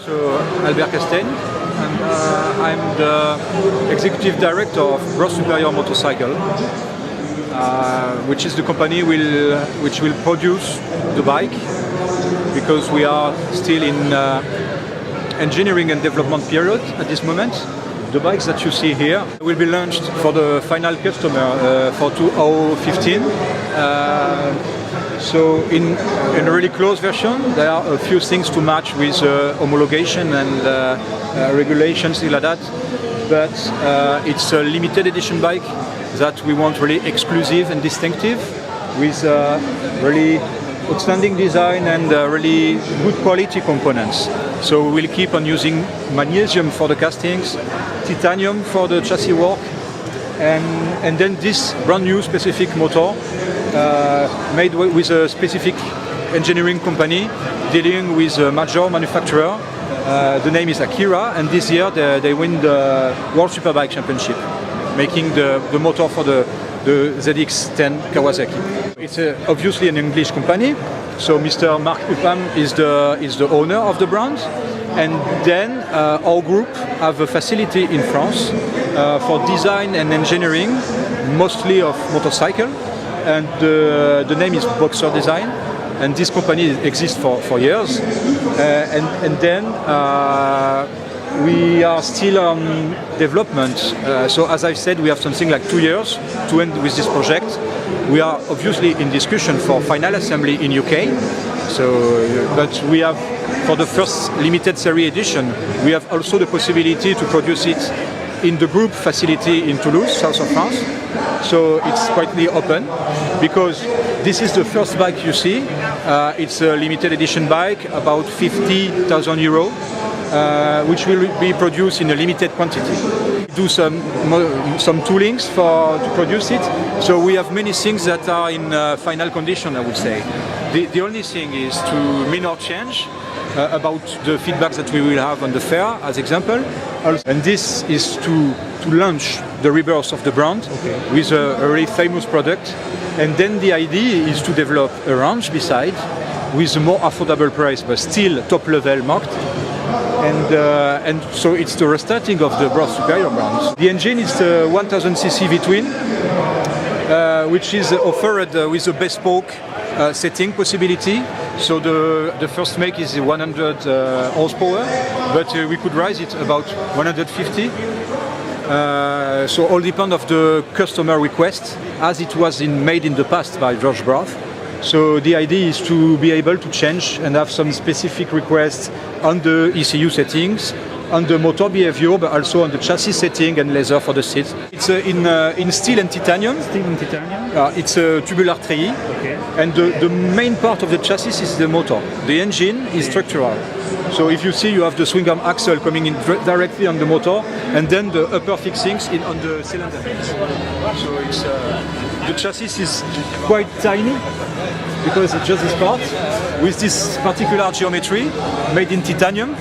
So Albert Castaigne, and I'm the executive director of Gross Superior Motorcycle, which is the company which will produce the bike, because we are still in engineering and development period at this moment. The bikes that you see here will be launched for the final customer for 2015. So in a really close version, there are a few things to match with homologation and regulations, things like that. But it's a limited edition bike that we want really exclusive and distinctive, with really outstanding design and really good quality components. So we will keep on using magnesium for the castings, titanium for the chassis work, and then this brand new specific motor made with a specific engineering company dealing with a major manufacturer. The name is Akira, and this year they win the World Superbike Championship, making the motor for the ZX-10 Kawasaki. It's obviously an English company, so Mr. Mark Upham is the owner of the brand, and then our group have a facility in France for design and engineering, mostly of motorcycle, and the name is Boxer Design, and this company exists for years, and then we are still on development. So as I said, we have something like 2 years to end with this project. We are obviously in discussion for final assembly in UK. So, but we have, for the first limited series edition, we have also the possibility to produce it in the group facility in Toulouse, south of France. So it's quite open, because this is the first bike you see. It's a limited edition bike, about 50,000 euros. Which will be produced in a limited quantity. Do some toolings to produce it. So we have many things that are in final condition, I would say. The only thing is to minor change about the feedback that we will have on the fair, as example. And this is to launch the rebirth of the brand, okay, with a really famous product. And then the idea is to develop a range beside, with a more affordable price, but still top level marked. And so it's the restarting of the Gross Superior brand. The engine is the 1000cc V-twin, which is offered with a bespoke setting possibility. So the first make is 100 horsepower, but we could raise it about 150. So all depends of the customer request, as it was made in the past by George Brath. So the idea is to be able to change and have some specific requests on the ECU settings, on the motor behavior, but also on the chassis setting and leather for the seats. It's in steel and titanium. Steel and titanium? It's a tubular treillis. Okay. And the main part of the chassis is the motor. The engine is structural. So if you see, you have the swing arm axle coming in directly on the motor, and then the upper fixings on the cylinder heads. So it's the chassis is quite tiny, because it's just this part, with this particular geometry, made in titanium.